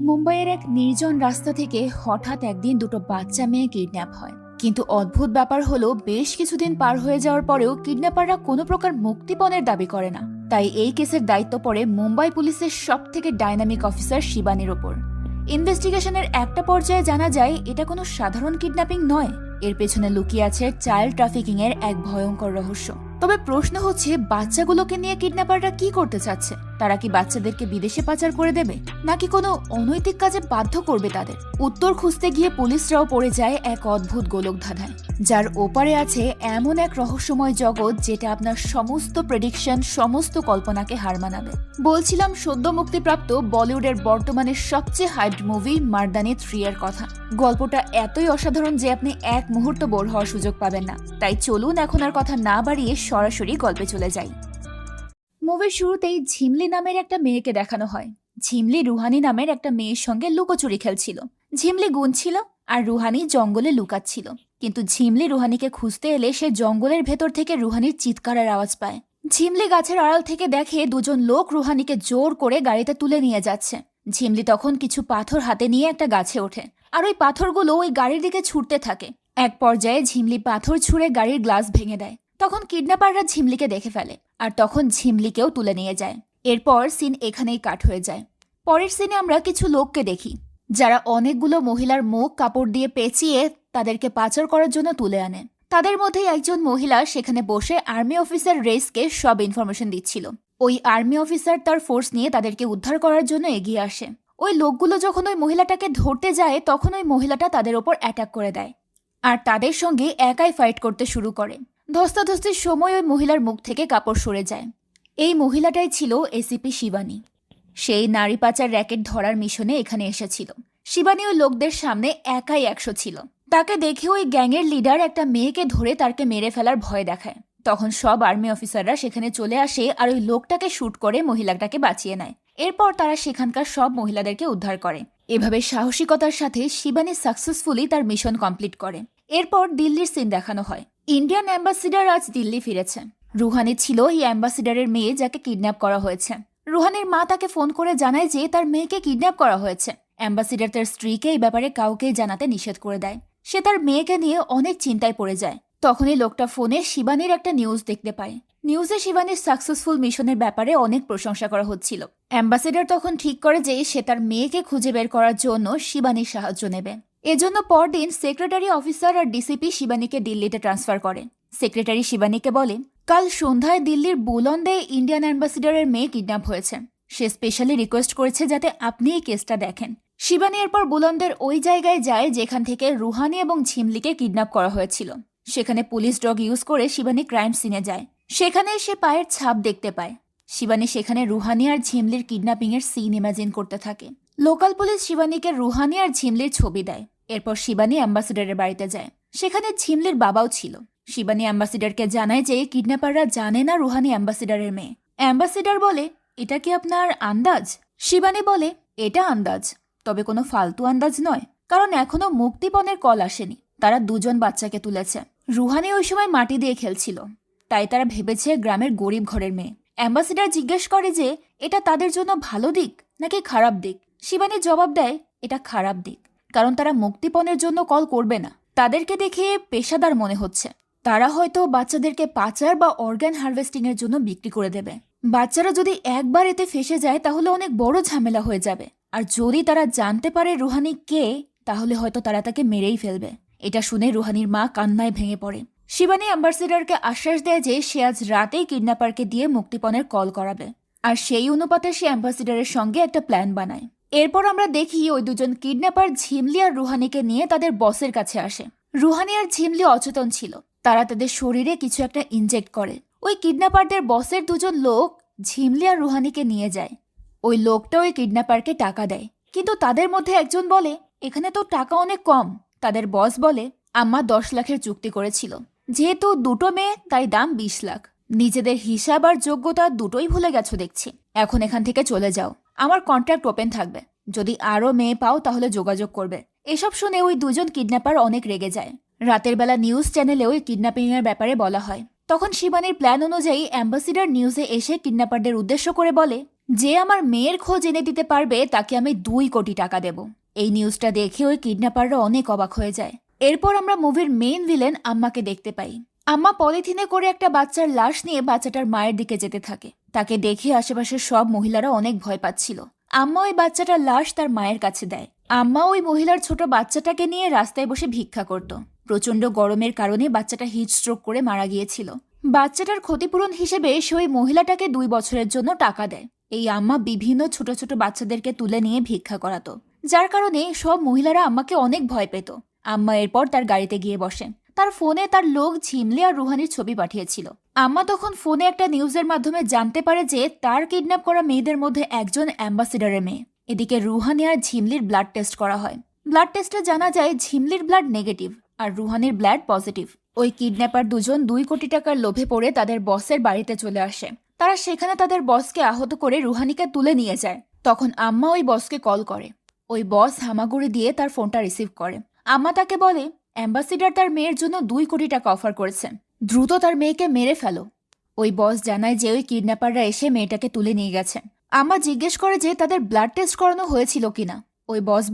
মুম্বাইয়ের এক নির্জন রাস্তা থেকে হঠাৎ একদিন দুটো বাচ্চা মেয়ে কিডন্যাপ হয়। কিন্তু অদ্ভুত ব্যাপার হলো বেশ কিছুদিন পার হয়ে যাওয়ার পরেও কিডন্যাপাররা কোনো প্রকার মুক্তিপণের দাবি করে না। তাই এই কেসের দায়িত্ব পড়ে মুম্বাই পুলিশের সবথেকে ডাইনামিক অফিসার শিবানীর ওপর। ইনভেস্টিগেশনের একটা পর্যায়ে জানা যায় এটা কোনো সাধারণ কিডন্যাপিং নয়, এর পেছনে লুকিয়ে আছে চাইল্ড ট্রাফিকিং এর এক ভয়ঙ্কর রহস্য। তবে প্রশ্ন হচ্ছে, বাচ্চাগুলোকে নিয়ে কিডন্যাপাররা কি করতে চাচ্ছে? তারা কি বাচ্চাদেরকে বিদেশে পাচার করে দেবে, নাকি কোনো অনৈতিক কাজে বাধ্য করবে তাদের? উত্তর খুঁজতে গিয়ে পুলিশরাও পড়ে যায় এক অদ্ভুত গোলকধাঁধায়, যার ওপারে আছে এমন এক রহস্যময় জগৎ যেটা আপনার সমস্ত প্রেডিকশন, সমস্ত কল্পনাকে হার মানাবে। বলছিলাম সদ্য মুক্তিপ্রাপ্ত বলিউডের বর্তমানে সবচেয়ে হাইপড মুভি মার্দানি 3 এর কথা। গল্পটা এতই অসাধারণ যে আপনি এক মুহূর্ত বোর হওয়ার সুযোগ পাবেন না। তাই চলুন এখন আর কথা না বাড়িয়ে সরাসরি গল্পে চলে যাই। মুভির শুরুতেই ঝিমলি নামের একটা মেয়েকে দেখানো হয়। ঝিমলি রুহানি নামের একটা মেয়ের সঙ্গে লুকোচুরি খেলছিল। ঝিমলি গুনছিল আর রুহানি জঙ্গলে লুকাচ্ছিল। কিন্তু ঝিমলি রুহানিকে খুঁজতে এলে সে জঙ্গলের ভেতর থেকে রুহানির চিৎকারের আওয়াজ পায়। ঝিমলি গাছের আড়াল থেকে দেখে দুজন লোক রুহানিকে জোর করে গাড়িতে তুলে নিয়ে যাচ্ছে। ঝিমলি তখন কিছু পাথর হাতে নিয়ে একটা গাছে ওঠে, আর ওই পাথরগুলো ওই গাড়ির দিকে ছুটতে থাকে। এক পর্যায়ে ঝিমলি পাথর ছুঁড়ে গাড়ির গ্লাস ভেঙে দেয়। তখন কিডন্যাপাররা ঝিমলিকে দেখে ফেলে, আর তখন ঝিমলিকেও তুলে নিয়ে যায়। এরপর সিন এখানেই কাট হয়ে যায়। পরের সিনে আমরা কিছু লোককে দেখি যারা অনেকগুলো মহিলার মুখ কাপড় দিয়ে পেঁচিয়ে তাদেরকে পাচার করার জন্য তুলে আনে। তাদের মধ্যে একজন মহিলা সেখানে বসে আর্মি অফিসার রেসকে সব ইনফরমেশন দিচ্ছিল। ওই আর্মি অফিসার তার ফোর্স নিয়ে তাদেরকে উদ্ধার করার জন্য এগিয়ে আসে। ওই লোকগুলো যখন ওই মহিলাটাকে ধরতে যায় তখন ওই মহিলাটা তাদের ওপর অ্যাটাক করে দেয়, আর তাদের সঙ্গে একাই ফাইট করতে শুরু করে। ধস্তাধস্তির সময় ওই মহিলার মুখ থেকে কাপড় সরে যায়। এই মহিলাটাই ছিল এসিপি শিবানী। সেই নারী পাচার র্যাকেট ধরার মিশনে এখানে এসেছিল। শিবানী ওই লোকদের সামনে একাই 100 ছিল। তাকে দেখে ওই গ্যাংয়ের লিডার একটা মেয়েকে ধরে তাকে মেরে ফেলার ভয় দেখায়। তখন সব আর্মি অফিসাররা সেখানে চলে আসে আর ওই লোকটাকে শুট করে মহিলাটাকে বাঁচিয়ে নেয়। এরপর তারা সেখানকার সব মহিলাদেরকে উদ্ধার করে। এভাবে সাহসিকতার সাথে শিবানী সাকসেসফুলি তার মিশন কমপ্লিট করে। এরপর দিল্লির সিন দেখানো হয়। ইন্ডিয়ান অ্যাম্বাসিডার আজ দিল্লি ফিরেছে। রুহানি ছিল এই অ্যাম্বাসিডারের মেয়ে যাকে কিডন্যাপ করা হয়েছে। রুহানির মা তাকে ফোন করে জানায় যে তার মেয়েকে কিডন্যাপ করা হয়েছে। অ্যাম্বাসিডার তার স্ত্রীকে এই ব্যাপারে কাউকেই জানাতে নিষেধ করে দেয়। সে তার মেয়েকে নিয়ে অনেক চিন্তায় পড়ে যায়। তখনই লোকটা ফোনে শিবানীর একটা নিউজ দেখতে পায়। নিউজে শিবানীর সাকসেসফুল মিশনের ব্যাপারে অনেক প্রশংসা করা হচ্ছিল। অ্যাম্বাসিডার তখন ঠিক করে যে সে তার মেয়েকে খুঁজে বের করার জন্য শিবানীর সাহায্য নেবে। এজন্য পরদিন সেক্রেটারি অফিসার আর ডিসিপি শিবানীকে দিল্লিতে ট্রান্সফার করে। সেক্রেটারি শিবানীকে বলে, কাল সন্ধ্যায় দিল্লির বুলন্দে ইন্ডিয়ান অ্যাম্বাসিডারের মেয়ে কিডন্যাপ হয়েছে। সে স্পেশালি রিকোয়েস্ট করেছে যাতে আপনি এই কেসটা দেখেন। শিবানী এরপর বুলন্দের ওই জায়গায় যায় যেখান থেকে রুহানি এবং ঝিমলিকে কিডন্যাপ করা হয়েছিল। সেখানে পুলিশ ডগ ইউজ করে শিবানী ক্রাইম সিনে যায়। সেখানে সে পায়ের ছাপ দেখতে পায়। শিবানী সেখানে রুহানি আর ঝিমলির কিডন্যাপিং এর সিন ইমাজিন করতে থাকে। লোকাল পুলিশ শিবানীকে রুহানি আর ঝিমলির ছবি দেয়। এরপর শিবানী অ্যাম্বাসিডারের বাড়িতে যায়। সেখানে ঝিমলির বাবাও ছিল। শিবানী অ্যাম্বাসিডারকে জানায় যে কিডন্যাপাররা জানে না রুহানি অ্যাম্বাসিডারের মেয়ে। অ্যাম্বাসিডার বলে, এটা কি আপনার আন্দাজ? শিবানী বলে, এটা আন্দাজ, তবে কোনো ফালতু আন্দাজ নয়, কারণ এখনো মুক্তিপণের কল আসেনি। তারা দুজন বাচ্চাকে তুলেছে। রুহানি ওই সময় মাটি দিয়ে খেলছিল, তাই তারা ভেবেছে গ্রামের গরিব ঘরের মেয়ে। অ্যাম্বাসিডার জিজ্ঞেস করে যে এটা তাদের জন্য ভালো দিক নাকি খারাপ দিক। শিবানী জবাব দেয়, এটা খারাপ দিক, কারণ তারা মুক্তিপণের জন্য কল করবে না। তাদেরকে দেখে পেশাদার মনে হচ্ছে। তারা হয়তো বাচ্চাদেরকে পাচার বা অর্গান হারভেস্টিং এর জন্য বিক্রি করে দেবে। বাচ্চারা যদি একবার এতে ফেসে যায় তাহলে অনেক বড় ঝামেলা হয়ে যাবে। আর যদি তারা জানতে পারে রুহানি কে, তাহলে হয়তো তারা তাকে মেরেই ফেলবে। এটা শুনে রুহানির মা কান্নায় ভেঙে পড়ে। শিবানী অ্যাম্বাসিডারকে আশ্বাস দেয় যে সে আজ রাতেই কিডন্যাপারকে দিয়ে মুক্তিপণের কল করাবে, আর সেই অনুপাতে সে অ্যাম্বাসিডারের সঙ্গে একটা প্ল্যান বানায়। এরপর আমরা দেখি ওই দুজন কিডন্যাপার ঝিমলি আর রুহানিকে নিয়ে তাদের বসের কাছে আসে। রুহানি আর ঝিমলি অচেতন ছিল। তারা তাদের শরীরে কিছু একটা ইনজেক্ট করে। ওই কিডন্যাপারদের বসের দুজন লোক ঝিমলি আর রুহানিকে নিয়ে যায়। ওই লোকটা ওই কিডন্যাপারকে টাকা দেয়, কিন্তু তাদের মধ্যে একজন বলে, এখানে তো টাকা অনেক কম। তাদের বস বলে, আম্মা 10 লাখের চুক্তি করেছিল, যেহেতু দুটো মেয়ে তাই দাম 20 লাখ। নিজেদের হিসাব আর যোগ্যতা দুটোই ভুলে গেছো দেখছি। এখন এখান থেকে চলে যাও, আমার কন্ট্রাক্ট ওপেন থাকবে। যদি আরও মেয়ে পাও তাহলে যোগাযোগ করবে। এসব শুনে ওই দুজন কিডন্যাপার অনেক রেগে যায়। রাতের বেলা নিউজ চ্যানেলেও ওই কিডন্যাপিং এর ব্যাপারে বলা হয়। তখন শিবানীর প্ল্যান অনুযায়ী অ্যাম্বাসিডার নিউজে এসে কিডন্যাপারদের উদ্দেশ্য করে বলে, যে আমার মেয়ের খোঁজ এনে দিতে পারবে তাকে আমি 2 কোটি টাকা দেব। এই নিউজটা দেখে ওই কিডন্যাপাররা অনেক অবাক হয়ে যায়। এরপর আমরা মুভির মেইন ভিলেন আম্মাকে দেখতে পাই। আম্মা পলিথিনে করে একটা বাচ্চার লাশ নিয়ে বাচ্চাটার মায়ের দিকে যেতে থাকে। তাকে দেখে আশেপাশের সব মহিলারা অনেক ভয় পাচ্ছিল। আম্মা ওই বাচ্চাটার লাশ তার মায়ের কাছে দেয়। আম্মা ওই মহিলার ছোট বাচ্চাটাকে নিয়ে রাস্তায় বসে ভিক্ষা করত। প্রচন্ড গরমের কারণে বাচ্চাটা হিট স্ট্রোক করে মারা গিয়েছিল। বাচ্চাটার ক্ষতিপূরণ হিসেবে সে ওই মহিলাটাকে 2 বছরের জন্য টাকা দেয়। এই আম্মা বিভিন্ন ছোট ছোট বাচ্চাদেরকে তুলে নিয়ে ভিক্ষা করাতো, যার কারণে সব মহিলারা আম্মাকে অনেক ভয় পেত। আম্মা এরপর তার গাড়িতে গিয়ে বসে। তার ফোনে তার লোক ঝিমলি আর রুহানির ছবি পাঠিয়েছিল। আম্মা তখন ফোনে একটা নিউজের মাধ্যমে জানতে পারে যে তার কিডন্যাপ করা মেয়েদের মধ্যে একজন অ্যাম্বাসেডারের মেয়ে। এদিকে রুহানি আর ঝিমলির ব্লাড টেস্ট করা হয়। ব্লাড টেস্টে জানা যায় ঝিমলির ব্লাড নেগেটিভ আর রুহানির ব্লাড পজিটিভ। ওই কিডন্যাপার দুজন 2 কোটি টাকার লোভে পড়ে তাদের বসের বাড়িতে চলে আসে। তারা সেখানে তাদের বসকে আহত করে রুহানিকে তুলে নিয়ে যায়। তখন আম্মা ওই বসকে কল করে। ওই বস হামাগুড়ি দিয়ে তার ফোনটা রিসিভ করে। আম্মা তাকে বলে অ্যাম্বাসিডার তার মেয়ের জন্য 2 কোটি টাকা অফার করেছেন, দ্রুত তার মেয়েকে মেরে ফেলো। ওই বস জানায় যে ওই কিডন্যাপাররা এসে মেয়েটাকে তুলে নিয়ে গেছে। আম্মা জিজ্ঞেস করে যে তাদের ব্লাড টেস্ট করানো হয়েছিল কিনা। ওই বস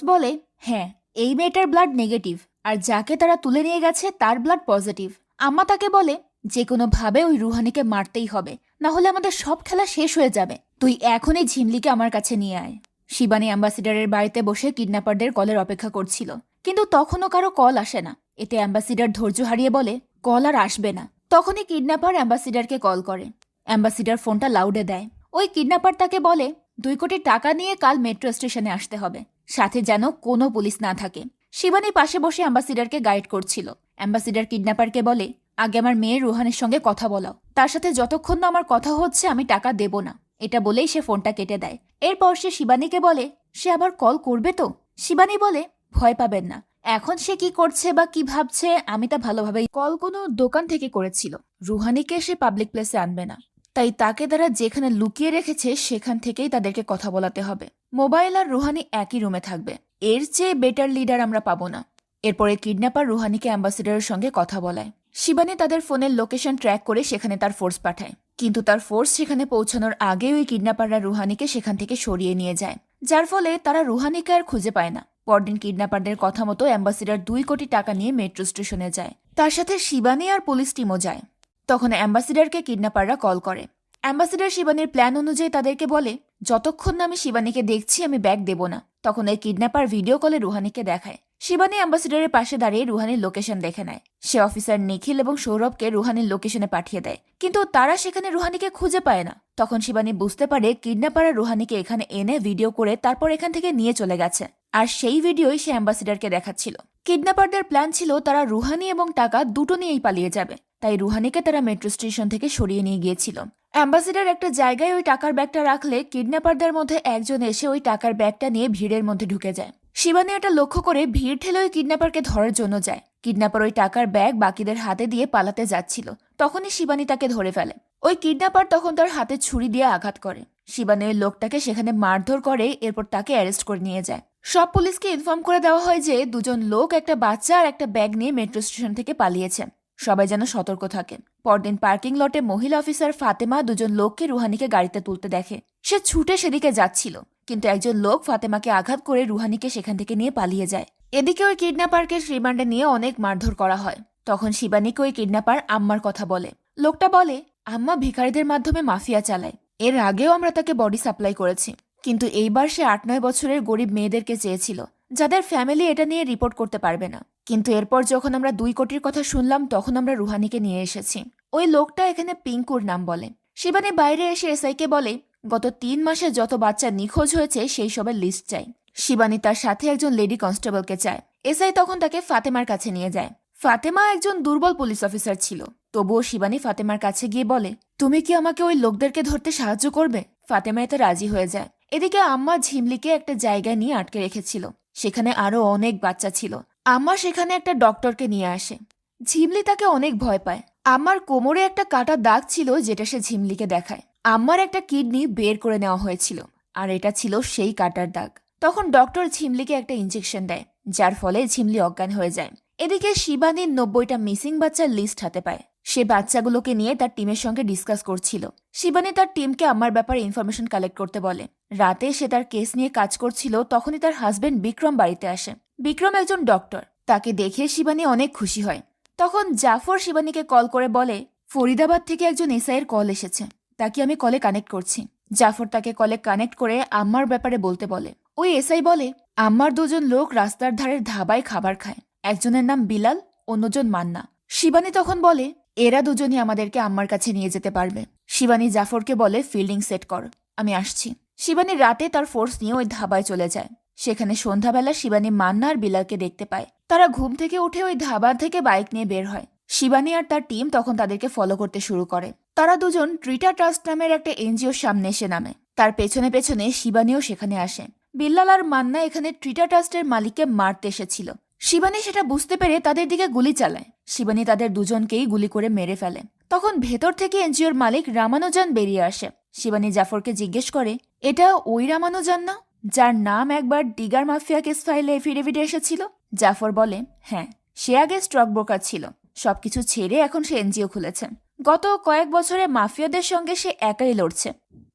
বলে হ্যাঁ, এই মেয়েটার ব্লাড নেগেটিভ আর যাকে তারা তুলে নিয়ে গেছে তার ব্লাড পজিটিভ। আম্মা তাকে বলে যে কোনোভাবে ওই রুহানিকে মারতেই হবে, না হলে আমাদের সব খেলা শেষ হয়ে যাবে। তুই এখনই ঝিমলিকে আমার কাছে নিয়ে আয়। শিবানী অ্যাম্বাসিডারের বাড়িতে বসে কিডন্যাপারদের কলের অপেক্ষা করছিল, কিন্তু তখনও কারো কল আসে না। এতে অ্যাম্বাসিডার ধৈর্য হারিয়ে বলে কল আর আসবে না। তখনই কিডন্যাপার অ্যাম্বাসিডারকে কল করে। অ্যাম্বাসিডার ফোনটা লাউডে দেয়। ওই কিডন্যাপার তাকে বলে 2 কোটি টাকা নিয়ে কাল মেট্রো স্টেশনে আসতে হবে, সাথে যেন কোনো পুলিশ না থাকে। শিবানী পাশে বসে অ্যাম্বাসিডারকে গাইড করছিল। অ্যাম্বাসিডার কিডন্যাপারকে বলে আগে আমার মেয়ে রুহানের সঙ্গে কথা বলাও, তার সাথে যতক্ষণ না আমার কথা হচ্ছে আমি টাকা দেব না। এটা বলেই সে ফোনটা কেটে দেয়। এরপর সে শিবানীকে বলে সে আবার কল করবে তো। শিবানী বলে ভয় পাবেন না, এখন সে কি করছে বা কি ভাবছে আমি তা ভালোভাবেই। কল কোনো দোকান থেকে করেছিল। রুহানিকে সে পাবলিক প্লেসে আনবে না, তাই তাকে তারা যেখানে লুকিয়ে রেখেছে সেখান থেকেই তাদেরকে কথা বলাতে হবে। মোবাইল আর রুহানি একই রুমে থাকবে, এর চেয়ে বেটার লিডার আমরা পাবো না। এরপরে কিডন্যাপার রুহানিকে অ্যাম্বাসিডারের সঙ্গে কথা বলায়। শিবানী তাদের ফোনের লোকেশন ট্র্যাক করে সেখানে তার ফোর্স পাঠায়, কিন্তু তার ফোর্স সেখানে পৌঁছানোর আগে ওই কিডন্যাপাররা রুহানিকে সেখান থেকে সরিয়ে নিয়ে যায়, যার ফলে তারা রুহানিকে আর খুঁজে পায় না। পরদিন কিডন্যাপারদের কথা মতো অ্যাম্বাসিডার 2 কোটি টাকা নিয়ে মেট্রো স্টেশনে যায়। তার সাথে শিবানী আর পুলিশ টিমও যায়। তখন অ্যাম্বাসিডারকে কিডন্যাপাররা কল করে। অ্যাম্বাসিডার শিবানীর প্ল্যান অনুযায়ী তাদেরকে বলে যতক্ষণ না আমি শিবানীকে দেখছি আমি ব্যাগ দেব না। তখন এই কিডন্যাপার ভিডিও কলে রুহানিকে দেখায়। শিবানী অ্যাম্বাসিডারের পাশে দাঁড়িয়ে রুহানির লোকেশন দেখে নেয়। সে অফিসার নিখিল এবং সৌরভকে রুহানির লোকেশনে পাঠিয়ে দেয়, কিন্তু তারা সেখানে রুহানিকে খুঁজে পায় না। তখন শিবানী বুঝতে পারে কিডন্যাপাররা রুহানিকে এখানে এনে ভিডিও করে তারপর এখান থেকে নিয়ে চলে গেছে, আর সেই ভিডিওই সে অ্যাম্বাসিডারকে দেখাচ্ছিল। কিডন্যাপারদের প্ল্যান ছিল তারা রুহানি এবং টাকা দুটো নিয়েই পালিয়ে যাবে, তাই রুহানিকে তারা মেট্রো স্টেশন থেকে সরিয়ে নিয়ে গিয়েছিল। অ্যাম্বাসিডার একটা জায়গায় ওই টাকার ব্যাগটা রাখলে কিডন্যাপারদের মধ্যে একজন এসে ওই টাকার ব্যাগটা নিয়ে ভিড়ের মধ্যে ঢুকে যায়। শিবানী এটা লক্ষ্য করে ভিড় ঠেলে ওই কিডন্যাপারকে ধরার জন্য যায়। কিডন্যাপার ওই টাকার ব্যাগ বাকিদের হাতে দিয়ে পালাতে যাচ্ছিল, তখনই শিবানী তাকে ধরে ফেলে। ওই কিডন্যাপার তখন তার হাতে ছুরি দিয়ে আঘাত করে। শিবানী ওই লোকটাকে সেখানে মারধর করে, এরপর তাকে অ্যারেস্ট করে নিয়ে যায়। সব পুলিশকে ইনফর্ম করে দেওয়া হয় যে 2জন লোক একটা বাচ্চা আর একটা ব্যাগ নিয়ে মেট্রো স্টেশন থেকে পালিয়েছে, সবাই যেন সতর্ক থাকে। পরদিন পার্কিং লটে মহিলা অফিসার ফাতেমা 2জন লোককে রুহানিকে গাড়িতে তুলতে দেখে। সে ছুটে সেদিকে যাচ্ছিল, কিন্তু একজন লোক ফাতেমাকে আঘাত করে রুহানিকে সেখান থেকে নিয়ে পালিয়ে যায়। এদিকে ওই কিডন্যাপারকে রিমান্ডে নিয়ে অনেক মারধর করা হয়। তখন শিবানীকে ওই কিডন্যাপার আম্মার কথা বলে। লোকটা বলে আম্মা ভিখারিদের মাধ্যমে মাফিয়া চালায়, এর আগেও আমরা তাকে বডি সাপ্লাই করেছি, কিন্তু এইবার সে 8-9 বছরের গরিব মেয়েদেরকে চেয়েছিল, যাদের ফ্যামিলি এটা নিয়ে রিপোর্ট করতে পারবে না। কিন্তু এরপর যখন আমরা 2 কোটির কথা শুনলাম তখন আমরা রুহানিকে নিয়ে এসেছি। ওই লোকটা এখানে পিঙ্কুর নাম বলে। শিবানী বাইরে এসে এসআইকে বলে গত 3 মাসে যত বাচ্চা নিখোঁজ হয়েছে সেই সবের লিস্ট চাই। শিবানী তার সাথে একজন লেডি কনস্টেবলকে চায়। এসআই তখন তাকে ফাতেমার কাছে নিয়ে যায়। ফাতেমা একজন দুর্বল পুলিশ অফিসার ছিল, তবুও শিবানী ফাতেমার কাছে গিয়ে বলে তুমি কি আমাকে ওই লোকদেরকে ধরতে সাহায্য করবে? ফাতেমা এতে রাজি হয়ে যায়। এদিকে আম্মা ঝিমলিকে একটা জায়গায় নিয়ে আটকে রেখেছিল, সেখানে আরো অনেক বাচ্চা ছিল। আম্মা সেখানে একটা ডক্টরকে নিয়ে আসে। ঝিমলি তাকে অনেক ভয় পায়। আম্মার কোমরে একটা কাটা দাগ ছিল যেটা সে ঝিমলিকে দেখায়। আম্মার একটা কিডনি বের করে নেওয়া হয়েছিল, আর এটা ছিল সেই কাটার দাগ। তখন ডক্টর ঝিমলিকে একটা ইঞ্জেকশন দেয়, যার ফলে ঝিমলি অজ্ঞান হয়ে যায়। এদিকে শিবানীর 90টা মিসিং বাচ্চার লিস্ট হাতে পায়। সে বাচ্চাগুলোকে নিয়ে তার টিমের সঙ্গে ডিসকাস করছিল। শিবানী তার টিমকে আম্মার ব্যাপারে ইনফরমেশন কালেক্ট করতে বলে। রাতে সে তার কেস নিয়ে কাজ করছিল, তখনই তার হাজবেন্ড বিক্রম বাড়িতে আসে। বিক্রম একজন ডক্টর। তাকে দেখে শিবানী অনেক খুশি হয়। তখন জাফর শিবানীকে কল করে বলে, ফরিদাবাদ থেকে একজন এসআই এর কল এসেছে, তাকে আমি কলে কানেক্ট করছি। জাফর তাকে কলে কানেক্ট করে আম্মার ব্যাপারে বলতে বলে। ওই এসআই বলে, আম্মার দুজন লোক রাস্তার ধারের ধাবায় খাবার খায়, একজনের নাম বিলাল, অন্যজন মান্না। শিবানী তখন বলে, এরা দুজনই আমাদেরকে আম্মার কাছে নিয়ে যেতে পারবে। শিবানী জাফরকে বলে, ফিল্ডিং সেট কর, আমি আসছি। শিবানী রাতে তার ফোর্স নিয়ে ওই ধাবায় চলে যায়। সেখানে সন্ধ্যাবেলা শিবানী মান্না আর বিলালকে দেখতে পায়। তারা ঘুম থেকে উঠে ওই ধাবা থেকে বাইক নিয়ে বের হয়। শিবানী আর তার টিম তখন তাদেরকে ফলো করতে শুরু করে। তারা দুজন ট্রিটা ট্রাস্ট নামের একটা এনজিওর সামনে এসে নামে। তার পেছনে পেছনে শিবানীও সেখানে আসে। বিল্লাল আর মান্না এখানে ট্রিটা ট্রাস্টের মালিককে মারতে এসেছিল। শিবানী সেটা বুঝতে পেরে তাদের দিকে গুলি চালায়। শিবানী তাদের দুজনকেই গুলি করে মেরে ফেলে। তখন ভেতর থেকে এনজিওর মালিক রামানুজান বেরিয়ে আসে। শিবানী জাফরকে জিজ্ঞেস করে, এটা ওই রামানুজান না যার নাম একবার ডিগার মাফিয়া কেস ফাইলে এফিডেভিটে এসেছিল? জাফর বলে, হ্যাঁ, সে আগে স্টক ব্রোকার ছিল, সবকিছু ছেড়ে এখন সে এনজিও খুলেছে। গত কয়েক বছরে মাফিয়াদের সঙ্গে সে একাই লড়ছে।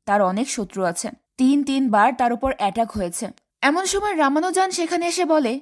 তার অনেক শত্রু আছে, তিনবার তার উপর অ্যাটাক হয়েছে। এমন সময় রামানুজান সেখানে এসে বলে,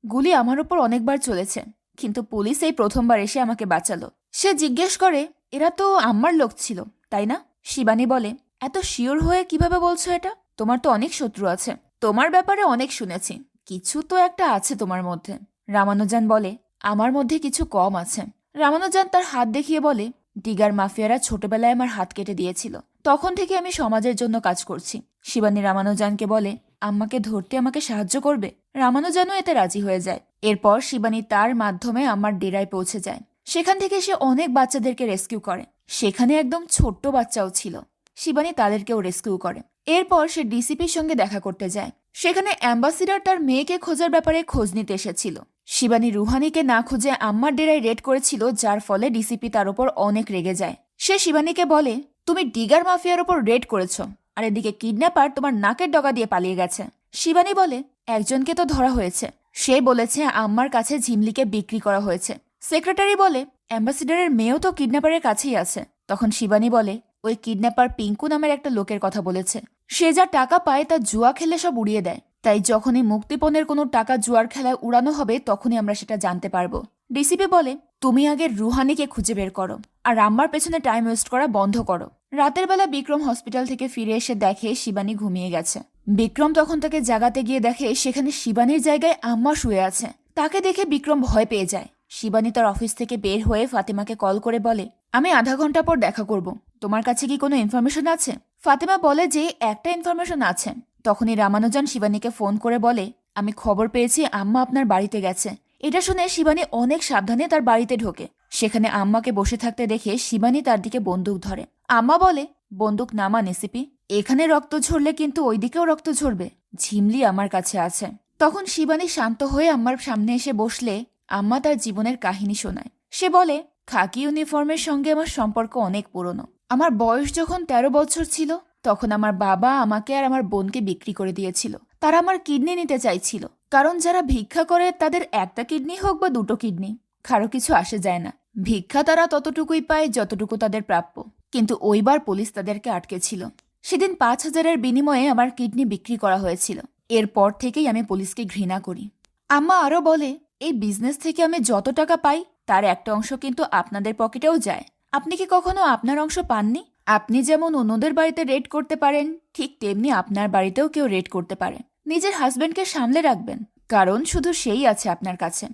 গুলি আমার উপর অনেকবার চলেছে, কিন্তু পুলিশ এই প্রথমবার এসে আমাকে বাঁচালো। সে জিজ্ঞেস করে, এরা তো আমার লোক ছিল, তাই না? শিবানী বলে, এত শিওর হয়ে কিভাবে বলছো এটা? তোমার তো অনেক শত্রু আছে, তোমার ব্যাপারে অনেক শুনেছি, কিছু তো একটা আছে তোমার মধ্যে। রামানুজান বলে, আমার মধ্যে কিছু কম আছে। রামানুজান তার হাত দেখিয়ে বলে, ডিগার মাফিয়ারা ছোটবেলায় আমার হাত কেটে দিয়েছিল, তখন থেকে আমি সমাজের জন্য কাজ করছি। শিবানী রামানুজানকে বলে, আম্মাকে ধরতে আমাকে সাহায্য করবে? রামানুজানও এতে রাজি হয়ে যায়। এরপর শিবানী তার মাধ্যমে আমার ডেরায় পৌঁছে যায়। সেখান থেকে সে অনেক বাচ্চাদেরকে রেস্কিউ করে। সেখানে একদম ছোট্ট বাচ্চাও ছিল। শিবানী তাদেরকেও রেস্কিউ করে। এরপর সে ডিসিপির সঙ্গে দেখা করতে যায়। সেখানে অ্যাম্বাসিডার তার মেয়েকে খোঁজার ব্যাপারে খোঁজ নিতে এসেছিল। শিবানী রুহানিকে না খুঁজে আম্মার ডেরায় রেড করেছিল, যার ফলে ডিসিপি তার উপর অনেক রেগে যায়। সে শিবানীকে বলে, তুমি ডিগার মাফিয়ার উপর রেড করেছ, আর এদিকে কিডন্যাপার তোমার নাকের ডগা দিয়ে পালিয়ে গেছে। শিবানী বলে, একজনকে তো ধরা হয়েছে, সে বলেছে আম্মার কাছে ঝিমলিকে বিক্রি করা হয়েছে। সেক্রেটারি বলে, অ্যাম্বাসিডারের মেয়েও তো কিডন্যাপারের কাছেই আছে। তখন শিবানী বলে, ওই কিডন্যাপার পিঙ্কু নামের একটা লোকের কথা বলেছে, সে যা টাকা পায় তা জুয়া খেলে সব উড়িয়ে দেয়, তাই যখনই মুক্তিপণের কোনো টাকা জুয়ার খেলায় উড়ানো হবে তখনই আমরা সেটা জানতে পারবো। ডিসিপি বলে, তুমি আগে রুহানিকে খুঁজে বের করো, আর আম্মার পেছনে টাইম ওয়েস্ট করা বন্ধ করো। রাতের বেলা বিক্রম হসপিটাল থেকে ফিরে এসে দেখে শিবানী ঘুমিয়ে গেছে। বিক্রম তখন তাকে জাগাতে গিয়ে দেখে সেখানে শিবানীর জায়গায় আম্মা শুয়ে আছে। তাকে দেখে বিক্রম ভয় পেয়ে যায়। শিবানী তার অফিস থেকে বের হয়ে ফাতেমাকে কল করে বলে, আমি আধা ঘন্টা পর দেখা করব, তোমার কাছে কি কোনো ইনফরমেশন আছে? ফাতেমা বলে যে একটা ইনফরমেশন আছে। তখনই রামানুজান শিবানীকে ফোন করে বলে, আমি খবর পেয়েছি আম্মা আপনার বাড়িতে গেছে। এটা শুনে শিবানী অনেক সাবধানে তার বাড়িতে ঢোকে। সেখানে আম্মাকে বসে থাকতে দেখে শিবানী তার দিকে বন্দুক ধরে। আম্মা বলে, বন্দুক নামা নিসিপি, এখানে রক্ত ঝরলে কিন্তু ওইদিকেও রক্ত ঝরবে, ঝিমলি আমার কাছে আছে। তখন শিবানী শান্ত হয়ে আম্মার সামনে এসে বসলে আম্মা তার জীবনের কাহিনী শোনায়। সে বলে, খাকি ইউনিফর্মের সঙ্গে আমার সম্পর্ক অনেক পুরনো। আমার বয়স যখন 13 বছর ছিল তখন আমার বাবা আমাকে আর আমার বোনকে বিক্রি করে দিয়েছিল। তারা আমার কিডনি নিতে চাইছিল, কারণ যারা ভিক্ষা করে তাদের একটা কিডনি হোক বা দুটো কিডনি, কারো কিছু আসে যায় না। ভিক্ষা তারা ততটুকুই পায় যতটুকু তাদের প্রাপ্য। কিন্তু ওইবার পুলিশ তাদেরকে আটকেছিল। সেদিন 5,000-এর বিনিময়ে আমার কিডনি বিক্রি করা হয়েছিল। এরপর থেকেই আমি পুলিশকে ঘৃণা করি। আম্মা আরো বলে, এই বিজনেস থেকে আমি যত টাকা পাই তার একটা অংশ কিন্তু আপনাদের পকেটেও যায়। আপনি কি কখনো আপনার অংশ পাননি? আপনি যেমন অন্যদের বাড়িতে রেড করতে পারেন, ঠিক তেমনি আপনার বাড়িতেও কেউ রেড করতে পারে। নিজের হাজবেন্ডকে সামলে রাখবেন, কারণ শুধু সেই আছে আপনার কাছে।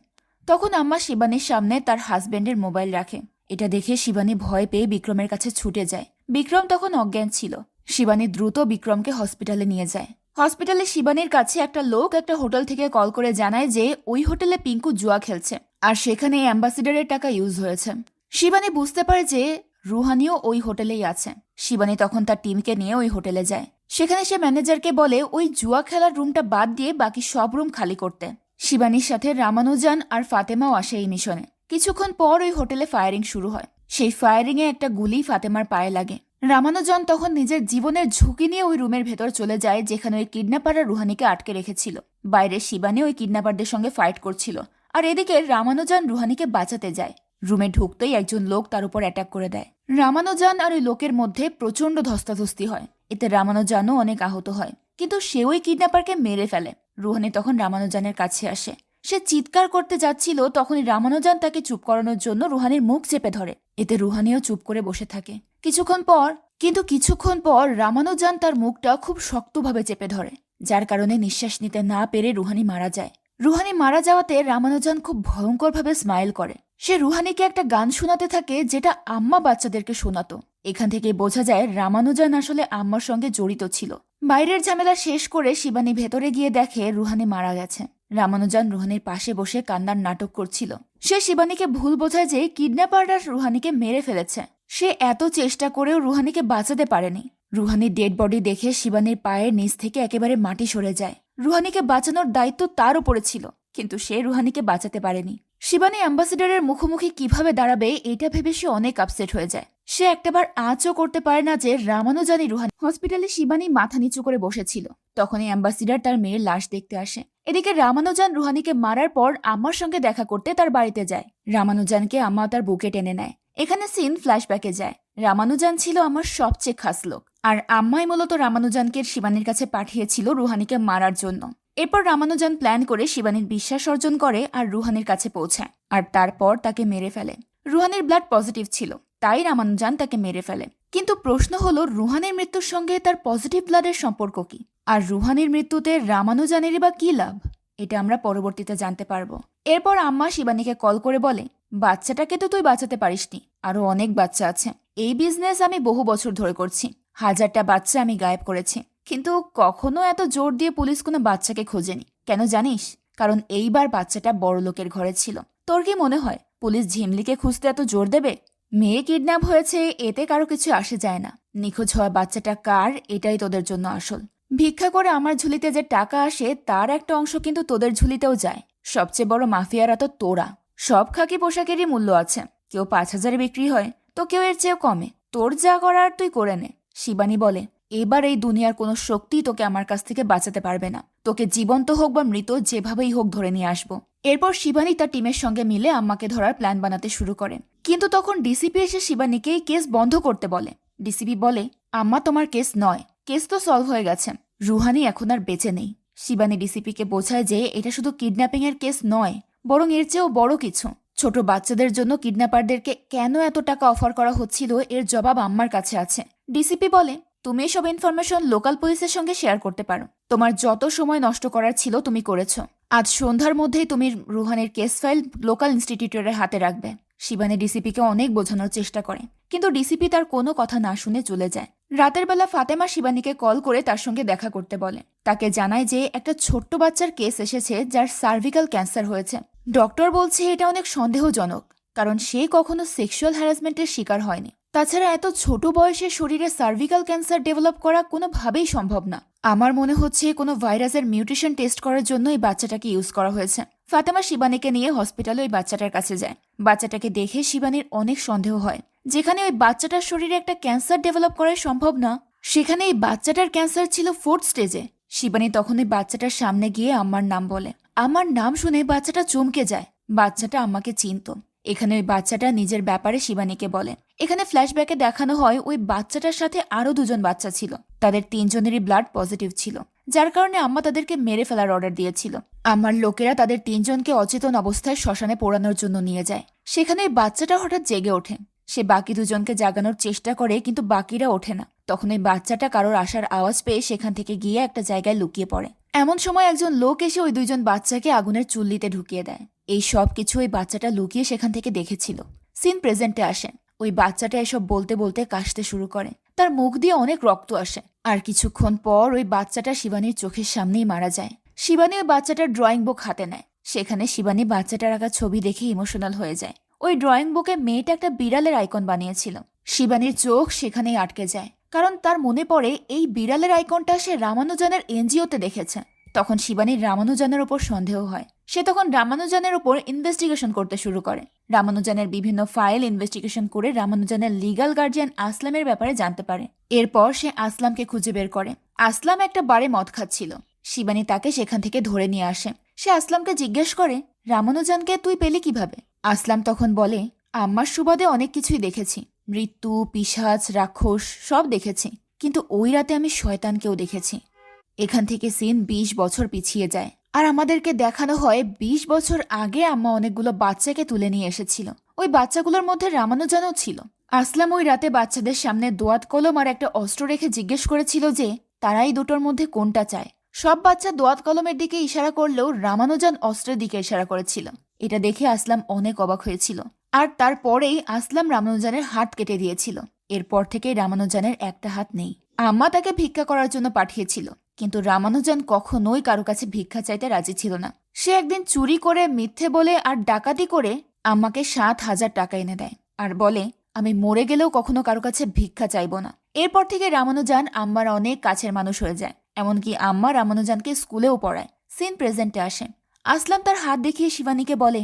তখন আম্মা শিবানীর সামনে তার হাজবেন্ডের মোবাইল রাখে। এটা দেখে শিবানী ভয় পেয়ে বিক্রমের কাছে ছুটে যায়। বিক্রম তখন অজ্ঞান ছিল। শিবানী দ্রুত বিক্রমকে হসপিটালে নিয়ে যায়। হসপিটালে শিবানীর কাছে একটা লোক একটা হোটেল থেকে কল করে জানায় যে ওই হোটেলে পিঙ্কু জুয়া খেলছে, আর সেখানে অ্যাম্বাসিডারের টাকা ইউজ হয়েছে। শিবানী বুঝতে পারে যে রুহানিও ওই হোটেলেই আছে। শিবানী তখন তার টিমকে নিয়ে ওই হোটেলে যায়। সেখানে সে ম্যানেজারকে বলে ওই জুয়া খেলার রুমটা বাদ দিয়ে বাকি সব রুম খালি করতে। শিবানীর সাথে রামানুজান আর ফাতেমাও আসে এই মিশনে। কিছুক্ষণ পর ওই হোটেলে ফায়ারিং শুরু হয়। সেই ফায়ারিং এ একটা গুলি ফাতেমার পায়ে লাগে। রামানুজন তখন নিজের জীবনের ঝুঁকি নিয়ে ওই রুমের ভেতর চলে যায় যেখানে ওই কিডন্যাপাররা রুহানিকে আটকে রেখেছিল। বাইরে শিবানী ওই কিডন্যাপারদের সঙ্গে ফাইট করছিল, আর এদিকে রামানুজন রুহানিকে বাঁচাতে যায়। রুমে ঢুকতেই একজন লোক তার উপর অ্যাটাক করে দেয়। রামানুজান আর ওই লোকের মধ্যে প্রচন্ড ধস্তাধস্তি হয়। এতে রামানুজানও অনেক আহত হয়, কিন্তু সে ওই কিডন্যাপারকে মেরে ফেলে। রুহানি তখন রামানুজানের কাছে আসে। সে চিৎকার করতে যাচ্ছিল, তখনই রামানুজান তাকে চুপ করানোর জন্য রুহানির মুখ চেপে ধরে। এতে রুহানিও চুপ করে বসে থাকে। কিছুক্ষণ পর রামানুজান তার মুখটা খুব শক্তভাবে চেপে ধরে, যার কারণে নিঃশ্বাস নিতে না পেরে রুহানি মারা যায়। রুহানি মারা যাওয়াতে রামানুজান খুব ভয়ঙ্করভাবে স্মাইল করে। সে রুহানিকে একটা গান শোনাতে থাকে, যেটা আম্মা বাচ্চাদেরকে শোনাতো। এখান থেকে বোঝা যায় রামানুজান আসলে আম্মার সঙ্গে জড়িত ছিল। বাইরের ঝামেলা শেষ করে শিবানী ভেতরে গিয়ে দেখে রুহানি মারা গেছে। রামানুজান রুহানির পাশে বসে কান্নার নাটক করছিল। সে শিবানীকে ভুল বোঝায় যে কিডন্যাপাররা রুহানিকে মেরে ফেলেছে। সে এত চেষ্টা করেও রুহানিকে বাঁচাতে পারেনি। রুহানির ডেড বডি দেখে শিবানীর পায়ের নিচ থেকে একেবারে মাটি সরে যায়। রুহানিকে বাঁচানোর দায়িত্ব তার উপরে ছিল, কিন্তু সে রুহানিকে বাঁচাতে পারেনি। শিবানী অ্যাম্বাসেডরের মুখোমুখি কিভাবে দাঁড়াবে এটা ভেবে সে অনেক আপসেট হয়ে যায়। সে একটাবার আঁচও করতে পারে না যে রামানুজানই রুহানি। হসপিটালে শিবানী মাথা নিচু করে বসেছিল। তখনই অ্যাম্বাসেডর তার মেয়ের লাশ দেখতে আসে। এদিকে রামানুজান রুহানিকে মারার পর আম্মার সঙ্গে দেখা করতে তার বাড়িতে যায়। রামানুজানকে আম্মা তার বুকে টেনে নেয়। এখানে সিন ফ্ল্যাশব্যাকে যায়। রামানুজান ছিল আমার সবচেয়ে খাস লোক, আর আম্মাই মূলত রামানুজানকে শিবানীর কাছে পাঠিয়েছিল রুহানিকে মারার জন্য। এরপর রামানুজান প্ল্যান করে শিবানীর বিশ্বাস অর্জন করে আর রুহানির কাছে পৌঁছায়, আর তারপর তাকে মেরে ফেলে। রুহানির ব্লাড পজিটিভ ছিল, তাই রামানুজান তাকে মেরে ফেলে। কিন্তু প্রশ্ন হলো, রুহানির মৃত্যুর সঙ্গে তার পজিটিভ ব্লাডের সম্পর্ক কি? আর রুহানির মৃত্যুতে রামানুজানেরই বা কি লাভ? এটা আমরা পরবর্তীতে জানতে পারবো। এরপর আম্মা শিবানীকে কল করে বলে, বাচ্চাটাকে তো তুই বাঁচাতে পারিসনি, আরো অনেক বাচ্চা আছে। এই বিজনেস আমি বহু বছর ধরে করছি। 1000টা বাচ্চা আমি গায়েব করেছি, কিন্তু কখনো এত জোর দিয়ে পুলিশ কোনো বাচ্চাকে খোঁজেনি। কেন জানিস? কারণ এইবার বাচ্চাটা বড় লোকের ঘরে ছিল। তোর কি মনে হয় পুলিশ ঝিমলিকে খুঁজতে এত জোর দেবে? মেয়ে কিডন্যাপ হয়েছে, এতে কারো কিছু আসে যায় না। নিখোঁজ হওয়া বাচ্চাটা কার, এটাই তোদের জন্য আসল। ভিক্ষা করে আমার ঝুলিতে যে টাকা আসে তার একটা অংশ কিন্তু তোদের ঝুলিতেও যায়। সবচেয়ে বড় মাফিয়ারা তো তোরা। সব খাকি পোশাকেরই মূল্য আছে। কেউ 5000-এ বিক্রি হয়, তো কেউ এর চেয়েও কমে। তোর যা করার তুই করে নে। শিবানী বলে, এবার এই দুনিয়ার কোনো শক্তি তোকে আমার কাছ থেকে বাঁচাতে পারবে না। তোকে জীবন্ত হোক বা মৃত, যেভাবেই হোক ধরে নিয়ে আসবো। এরপর শিবানী তার টিমের সঙ্গে মিলে আম্মাকে ধরার প্ল্যান বানাতে শুরু করে। কিন্তু তখন ডিসিপি এসে শিবানীকে এই কেস বন্ধ করতে বলে। ডিসিপি বলে, আম্মা তোমার কেস নয়, কেস তো সলভ হয়ে গেছে। রুহানি এখন আর বেঁচে নেই। শিবানী ডিসিপিকে বোঝায় যে এটা শুধু কিডন্যাপিং এর কেস নয়, বরং এর চেয়েও বড় কিছু। ছোট বাচ্চাদের জন্য কিডন্যাপারদেরকে কেন এত টাকা অফার করা হচ্ছিল, এর জবাব আম্মার কাছে আছে। ডিসিপি বলে, তুমি এসব ইনফরমেশন লোকাল পুলিশের সঙ্গে শেয়ার করতে পারো। তোমার যত সময় নষ্ট করার ছিল তুমি করেছ। আজ সন্ধ্যার মধ্যেই তুমি রুহানির কেস ফাইল লোকাল ইনস্টিটিউটের হাতে রাখবে। শিবানী ডিসিপিকে অনেক বোঝানোর চেষ্টা করে, কিন্তু ডিসিপি তার কোনো কথা না শুনে চলে যায়। রাতের বেলা ফাতেমা শিবানীকে কল করে তার সঙ্গে দেখা করতে বলে। তাকে জানায় যে একটা ছোট্ট বাচ্চার কেস এসেছে যার সার্ভিক্যাল ক্যান্সার হয়েছে। ডক্টর বলছে এটা অনেক সন্দেহজনক, কারণ সে কখনো সেক্সুয়াল হ্যারাসমেন্টের শিকার হয়নি। তাছাড়া এত ছোট বয়সে শরীরে সার্ভিক্যাল ক্যান্সার ডেভেলপ করা কোনোভাবেই সম্ভব না। আমার মনে হচ্ছে কোনো ভাইরাসের মিউটেশন টেস্ট করার জন্য এই বাচ্চাটাকে ইউজ করা হয়েছে। ফাতেমা শিবানীকে নিয়ে হসপিটালে ওই বাচ্চাটার কাছে যায়। বাচ্চাটাকে দেখে শিবানীর অনেক সন্দেহ হয়। যেখানে ওই বাচ্চাটার শরীরে একটা ক্যান্সার ডেভেলপ করাই সম্ভব না, সেখানে এই বাচ্চাটার ক্যান্সার ছিল 4th স্টেজে। শিবানী তখন ওই বাচ্চাটার সামনে গিয়ে আম্মার নাম বলে। আমার নাম শুনে বাচ্চাটা চমকে যায়। বাচ্চাটা আম্মাকে চিনত। এখানে ওই বাচ্চাটা নিজের ব্যাপারে শিবানীকে বলে। এখানে ফ্ল্যাশব্যাকে দেখানো হয় ওই বাচ্চাটার সাথে আরো 2জন বাচ্চা ছিল। তাদের 3জনেরই ব্লাড পজিটিভ ছিল, যার কারণে আম্মা তাদেরকে মেরে ফেলার অর্ডার দিয়েছিল। আমার লোকেরা তাদের 3জনকে অচেতন অবস্থায় শ্মশানে পোড়ানোর জন্য নিয়ে যায়। সেখানে ওই বাচ্চাটা হঠাৎ জেগে ওঠে। সে বাকি 2জনকে জাগানোর চেষ্টা করে, কিন্তু বাকিরা ওঠে না। তখন ওই বাচ্চাটা কারোর আসার আওয়াজ পেয়ে সেখান থেকে গিয়ে একটা জায়গায় লুকিয়ে পড়ে। এমন সময় একজন লোক এসে ওই 2জন বাচ্চাকে আগুনের চুল্লিতে ঢুকিয়ে দেয়। এই সব কিছু ওই বাচ্চাটা লুকিয়ে সেখান থেকে দেখেছিল। সিন প্রেজেন্টে আসে। ওই বাচ্চাটা এসব বলতে বলতে কাশতে শুরু করে। তার মুখ দিয়ে অনেক রক্ত আসে। আর কিছুক্ষণ পর ওই বাচ্চাটা শিবানীর চোখের সামনেই মারা যায়। শিবানী ওই বাচ্চাটার ড্রয়িং বুক হাতে নেয়। সেখানে শিবানী বাচ্চাটার আঁকা ছবি দেখে ইমোশনাল হয়ে যায়। ওই ড্রয়িং বুকে মেয়েটা একটা বিড়ালের আইকন বানিয়েছিল। শিবানীর চোখ সেখানেই আটকে যায়, কারণ তার মনে পড়ে এই বিড়ালের আইকনটা সে রামানুজানের এনজিওতে দেখেছে। তখন শিবানীর রামানুজানের ওপর সন্দেহ হয়। সে তখন রামানুজানের ওপর ইনভেস্টিগেশন করতে শুরু করে। রামানুজানের বিভিন্ন ফাইল ইনভেস্টিগেশন করে রামানুজানের লিগ্যাল গার্জিয়ান আসলামের ব্যাপারে জানতে পারে। এরপর সে আসলামকে খুঁজে বের করে। আসলাম একটা বারে মদ খাচ্ছিল। শিবানী তাকে সেখান থেকে ধরে নিয়ে আসে। সে আসলামকে জিজ্ঞেস করে, রামানুজানকে তুই পেলি কিভাবে? আসলাম তখন বলে, আম্মার সুবাদে অনেক কিছুই দেখেছি, মৃত্যু, পিশাচ, রাক্ষস সব দেখেছি, কিন্তু ওই রাতে আমি শয়তানকেও দেখেছি। এখান থেকে সিন 20 বছর পিছিয়ে যায়, আর আমাদেরকে দেখানো হয় 20 বছর আগে আম্মা অনেকগুলো বাচ্চাকে তুলে নিয়ে এসেছিল। ওই বাচ্চাগুলোর মধ্যে রামানুজানও ছিল। আসলাম ওই রাতে বাচ্চাদের সামনে দোয়াত কলম আর একটা অস্ত্র রেখে জিজ্ঞেস করেছিল যে তারাই দুটোর মধ্যে কোনটা চায়। সব বাচ্চা দোয়াত কলমের দিকে ইশারা করলেও রামানুজান অস্ত্রের দিকে ইশারা করেছিল। এটা দেখে আসলাম অনেক অবাক হয়েছিল। আর তারপরেই আসলাম রামানুজানের হাত কেটে দিয়েছিল। এরপর থেকেই রামানুজানের একটা হাত নেই। আম্মা তাকে ভিক্ষা করার জন্য পাঠিয়েছিল, কিন্তু রামানুজান কখনোই কারো কাছে ভিক্ষা চাইতে রাজি ছিল না। সে একদিন চুরি করে, মিথ্যে বলে আর ডাকাতি করে আম্মাকে 7,000 টাকা এনে দেয় আর বলে, আমি মরে গেলেও কখনো কারো কাছে ভিক্ষা চাইব না। এরপর থেকে রামানুজান আম্মার অনেক কাছের মানুষ হয়ে যায়। এমনকি আম্মা রামানুজানকে স্কুলেও পড়ায়। সিন প্রেজেন্টে আসে। আসলাম তার হাত দেখিয়ে শিবানীকে বলে,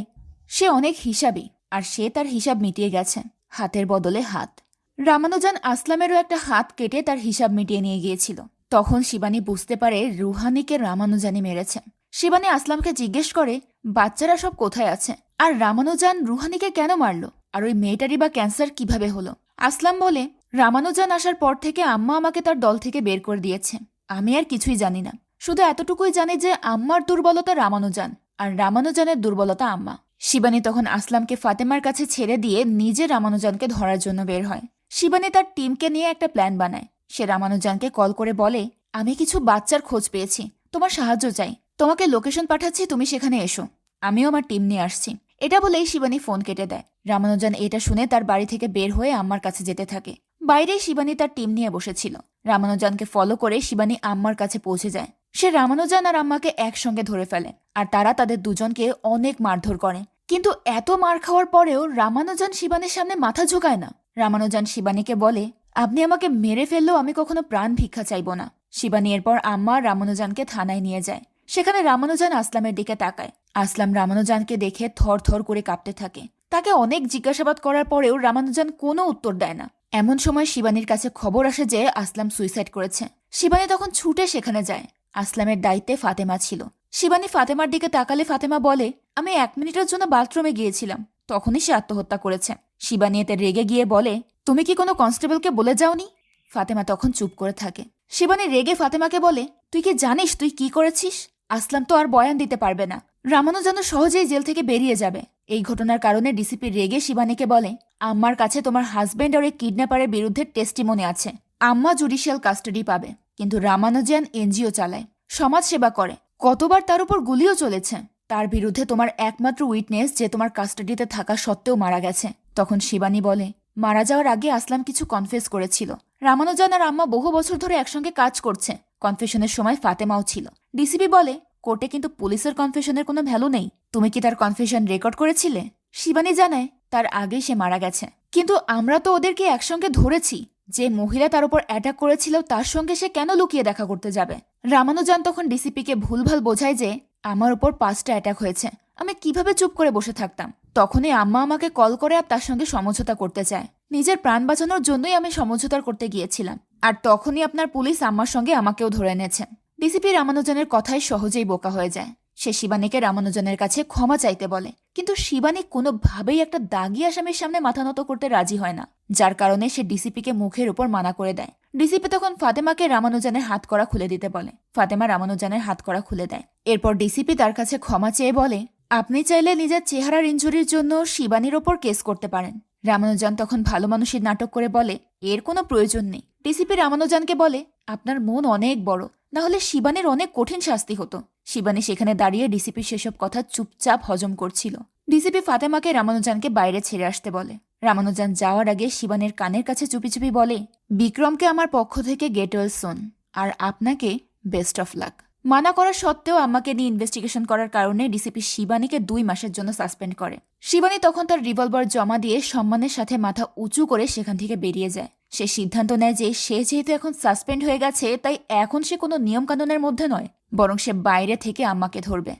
সে অনেক হিসাবী আর সে তার হিসাব মিটিয়ে গেছে, হাতের বদলে হাত। রামানুজান আসলামেরও একটা হাত কেটে তার হিসাব মিটিয়ে নিয়ে গিয়েছিল। তখন শিবানী বুঝতে পারে রুহানিকে রামানুজানই মেরেছে। শিবানী আসলামকে জিজ্ঞেস করে, বাচ্চারা সব কোথায় আছে, আর রামানুজান রুহানিকে কেন মারল, আর ওই মেয়েটারই বা ক্যান্সার কিভাবে হলো? আসলাম বলে, রামানুজান আসার পর থেকে আম্মা আমাকে তার দল থেকে বের করে দিয়েছে। আমি আর কিছুই জানি না, শুধু এতটুকুই জানি যে আম্মার দুর্বলতা রামানুজান আর রামানুজানের দুর্বলতা আম্মা। শিবানী তখন আসলামকে ফাতেমার কাছে ছেড়ে দিয়ে নিজে রামানুজানকে ধরার জন্য বের হয়। শিবানী তার টিমকে নিয়ে একটা প্ল্যান বানায়। সে রামানুজানকে কল করে বলে, আমি কিছু বাচ্চার খোঁজ পেয়েছি, তোমার সাহায্য চাই, তোমাকে লোকেশন পাঠাচ্ছি, তুমি সেখানে এসো, আমিও আমার টিম নিয়ে আসছি। এটা বলেই শিবানী ফোন কেটে দেয়। রামানুজান এটা শুনে তার বাড়ি থেকে বের হয়ে আম্মার কাছে যেতে থাকে। বাইরেই শিবানী তার টিম নিয়ে বসেছিল। রামানুজানকে ফলো করে শিবানী আম্মার কাছে পৌঁছে যায়। সে রামানুজান আর আম্মাকে একসঙ্গে ধরে ফেলে, আর তারা তাদের দুজনকে অনেক মারধর করে। কিন্তু এত মার খাওয়ার পরেও রামানুজান শিবানীর সামনে মাথা ঝোঁকায় না। রামানুজান শিবানীকে বলে, আপনি আমাকে মেরে ফেললেও আমি কখনো প্রাণ ভিক্ষা চাইব না। শিবানী এরপর আম্মা রামানুজানকে থানায় নিয়ে যায়। সেখানে রামানুজান আসলামের দিকে তাকায়। আসলাম রামানুজানকে দেখে থর থর করে কাঁপতে থাকে। তাকে অনেক জিজ্ঞাসাবাদ করার পরেও রামানুজান কোনো উত্তর দেয় না। এমন সময় শিবানীর কাছে খবর আসে যে আসলাম সুইসাইড করেছে। শিবানী তখন ছুটে সেখানে যায়। আসলামের দায়িত্বে ফাতেমা ছিল। শিবানী ফাতেমার দিকে তাকালে ফাতেমা বলে, আমি 1 মিনিটের জন্য বাথরুমে গিয়েছিলাম, তখনই সে আত্মহত্যা করেছে। শিবানী এতে রেগে গিয়ে বলে, তুমি কি কোনো কনস্টেবলকে বলে যাওনি? ফাতেমা তখন চুপ করে থাকে। শিবানী রেগে ফাতেমাকে বলে, তুই কি জানিস তুই কি করেছিস? আসলাম তো আর বয়ান দিতে পারবে না, রামানুজান সহজেই জেল থেকে বেরিয়ে যাবে। এই ঘটনার কারণে ডিসিপি রেগে শিবানীকে বলে, আম্মার কাছে তোমার হাজবেন্ড আর এই কিডন্যাপারের বিরুদ্ধে টেস্টিমনি আছে। আম্মা জুডিশিয়াল কাস্টাডি পাবে, কিন্তু রামানুজান এনজিও চালায়, সমাজ সেবা করে, কতবার তার উপর গুলিও চলেছে। তার বিরুদ্ধে তোমার একমাত্র উইটনেস যে তোমার কাস্টাডিতে থাকা সত্ত্বেও মারা গেছে। তখন শিবানী বলে, মারা যাওয়ার আগে আসলাম কিছু কনফেস করেছিল। রামানুজান আর আম্মা বহু বছর ধরে একসঙ্গে কাজ করছে। কনফেশনের সময় ফাতেমাও ছিল। ডিসিপি বলে, কোর্টে কিন্তু পুলিশের কনফেশনের কোনো ভ্যালু নেই। তুমি কি তার কনফেশন রেকর্ড করেছিলে? শিবানী জানায়, তার আগেই সে মারা গেছে, কিন্তু আমরা তো ওদেরকে একসঙ্গে ধরেছি। যে মহিলা তার উপর অ্যাটাক করেছিল তার সঙ্গে সে কেন লুকিয়ে দেখা করতে যাবে? রামানুজান তখন ডিসিপিকে ভুলভাল বোঝায় যে আমার উপর 5টা অ্যাটাক হয়েছে, আমি কিভাবে চুপ করে বসে থাকতাম। তখনই আম্মা আমাকে কল করে আর তার সঙ্গে সমঝোতা করতে চায়। নিজের প্রাণ বাঁচানোর জন্যই আমি সমঝোতা করতে গিয়েছিলাম, আর তখনই আপনার পুলিশ আম্মার সঙ্গে আমাকেও ধরে এনেছে। ডিসিপি রামানুজানের কথায় সহজেই বোকা হয়ে যায়। সে শিবানীকে রামানুজানের কাছে ক্ষমা চাইতে বলে, কিন্তু শিবানী কোনোভাবেই একটা দাগি আসামির সামনে মাথা নত করতে রাজি হয় না, যার কারণে সে ডিসিপিকে মুখের উপর মানা করে দেয়। ডিসিপি তখন ফাতেমাকে রামানুজানের হাতকড়া খুলে দিতে বলে। ফাতেমা রামানুজানের হাতকড়া খুলে দেয়। এরপর ডিসিপি তার কাছে ক্ষমা চেয়ে বলে, আপনি চাইলে নিজের চেহারার ইনজুরির জন্য শিবানীর ওপর কেস করতে পারেন। রামানুজান তখন ভালো মানুষের নাটক করে বলে, এর কোনো প্রয়োজন নেই। ডিসিপি রামানুজানকে বলে, আপনার মন অনেক বড়, না হলে শিবানীর অনেক কঠিন শাস্তি হতো। শিবানী সেখানে দাঁড়িয়ে ডিসিপি সেসব কথা চুপচাপ হজম করছিল। ডিসিপি ফাতেমাকে রামানুজানকে বাইরে ছেড়ে আসতে বলে। রামানুজান যাওয়ার আগে শিবানীর কানের কাছে চুপি চুপি বলে, বিক্রমকে আমার পক্ষ থেকে গেট ওয়েল সুন, আর আপনাকে বেস্ট অফ লাক। মানা করা সত্ত্বেও আম্মাকে নিয়ে ইনভেস্টিগেশন করার কারণে ডিসিপি শিবানীকে 2 মাসের জন্য সাসপেন্ড করে। শিবানী তখন তার রিভলভার জমা দিয়ে সম্মানের সাথে মাথা উঁচু করে সেখান থেকে বেরিয়ে যায়। সে সিদ্ধান্ত নেয় যে সে যেহেতু এখন সাসপেন্ড হয়ে গেছে, তাই এখন সে কোনো নিয়ম কানুনের মধ্যে নয়, বরং সে বাইরে থেকে আম্মাকে ধরবে।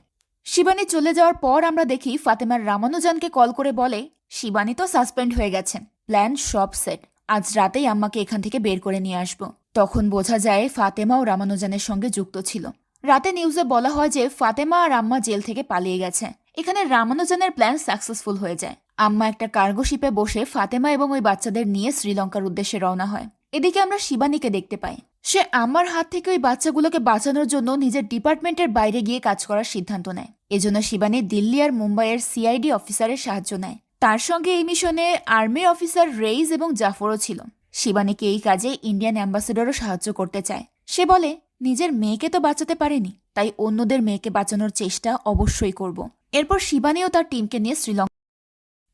শিবানী চলে যাওয়ার পর আমরা দেখি ফাতেমার রামানুজানকে কল করে বলে, শিবানী তো সাসপেন্ড হয়ে গেছেন, প্ল্যান সব সেট, আজ রাতেই আম্মাকে এখান থেকে বের করে নিয়ে আসবো। তখন বোঝা যায় ফাতেমাও রামানুজানের সঙ্গে যুক্ত ছিল। রাতে নিউজে বলা হয় যে ফাতেমা আর আম্মা জেল থেকে পালিয়ে গেছে। এখানে রামানুজানের প্ল্যান সাকসেসফুল হয়ে যায়। আম্মা একটা কার্গো শিপে বসে ফাতেমা এবং ওই বাচ্চাদের নিয়ে শ্রীলঙ্কার উদ্দেশ্যে রওনা হয়। এদিকে আমরা শিবানীকে দেখতে পাই। সে আমার হাত থেকে ওই বাচ্চাগুলোকে বাঁচানোর জন্য নিজের ডিপার্টমেন্টের বাইরে গিয়ে কাজ করার সিদ্ধান্ত নেয়। এজন্য শিবানী দিল্লি আর মুম্বাইয়ের সিআইডি অফিসারের সাহায্য নেয়। তার সঙ্গে এই মিশনে আর্মি অফিসার রেইজ এবং জাফরও ছিল। শিবানীকে এই কাজে ইন্ডিয়ান অ্যাম্বাসেডরও সাহায্য করতে চায়। সে বলে, নিজের মেয়েকে তো বাঁচাতে পারেনি, তাই অন্যদের মেয়েকে বাঁচানোর চেষ্টা অবশ্যই করব। এরপর শিবানীও তার টিমকে নিয়ে শ্রীলঙ্কা।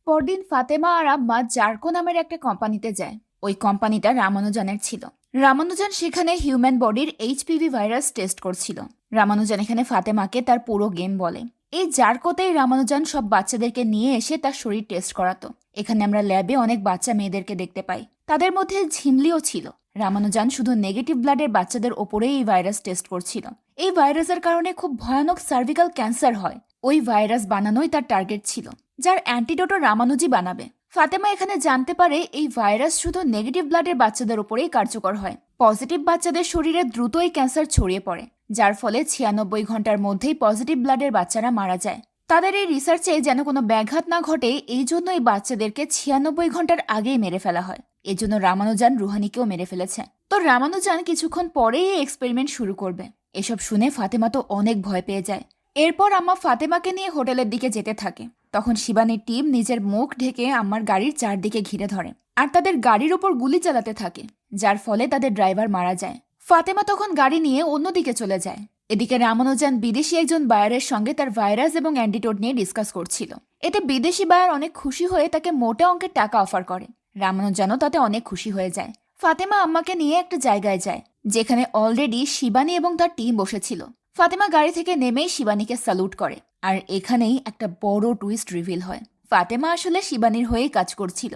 পরদিন ফাতেমা আর আম্মা জার্কো নামের একটা কোম্পানিতে যায়। ওই কোম্পানিটা রামানুজানের ছিল। রামানুজান সেখানে হিউম্যান বডির এইচপিভি ভাইরাস টেস্ট করছিল। রামানুজান এখানে ফাতেমাকে তার পুরো গেম বলে। এই জার্কোতেই রামানুজান সব বাচ্চাদেরকে নিয়ে এসে তার শরীর টেস্ট করাতো। এখানে আমরা ল্যাবে অনেক বাচ্চা মেয়েদেরকে দেখতে পাই। তাদের মধ্যে ঝিমলিও ছিল। রামানুজান শুধু নেগেটিভ ব্লাডের বাচ্চাদের ওপরেই এই ভাইরাস টেস্ট করছিল। এই ভাইরাসের কারণে খুব ভয়ানক সার্ভিক্যাল ক্যান্সার হয়। ওই ভাইরাস বানানোই তার টার্গেট ছিল, যার অ্যান্টিডোটও রামানুজি বানাবে। ফাতেমা এখানে জানতে পারে এই ভাইরাস শুধু নেগেটিভ ব্লাডের বাচ্চাদের উপরেই কার্যকর হয়। পজিটিভ বাচ্চাদের শরীরে দ্রুত এই ক্যান্সার ছড়িয়ে পড়ে, যার ফলে 96 ঘন্টার মধ্যেই পজিটিভ ব্লাডের বাচ্চারা মারা যায়। তাদের এই রিসার্চে যেন কোনো ব্যাঘাত না ঘটে, এই জন্য এই বাচ্চাদেরকে 96 ঘন্টার আগেই মেরে ফেলা হয়। এজন্য রামানুজান রুহানিকেও মেরে ফেলেছে। তো রামানুজান কিছুক্ষণ পরেই এই এক্সপেরিমেন্ট শুরু করবে। এসব শুনে ফাতেমা তো অনেক ভয় পেয়ে যায়। এরপর আম্মা ফাতেমাকে নিয়ে হোটেলের দিকে যেতে থাকে। তখন শিবানীর টিম নিজের মুখ ঢেকে আম্মার গাড়ির চারদিকে ঘিরে ধরে আর তাদের গাড়ির ওপর গুলি চালাতে থাকে, যার ফলে তাদের ড্রাইভার মারা যায়। ফাতেমা তখন গাড়ি নিয়ে অন্যদিকে চলে যায়। এদিকে রামানুজান বিদেশি একজন বায়ারের সঙ্গে তার ভাইরাস এবং অ্যান্টিডোট নিয়ে ডিসকাস করছিল। এতে বিদেশি বায়ার অনেক খুশি হয়ে তাকে মোটা অঙ্কের টাকা অফার করে। রামানুজানও তাতে অনেক খুশি হয়ে যায়। ফাতেমা আম্মাকে নিয়ে একটা জায়গায় যায় যেখানে অলরেডি শিবানী এবং তার টিম বসেছিল। ফাতেমা গাড়ি থেকে নেমেই শিবানীকে স্যালুট করে। আর এখানেই একটা বড় টুইস্ট রিভিল হয়। ফাতেমা আসলে শিবানীর হয়েই কাজ করছিল।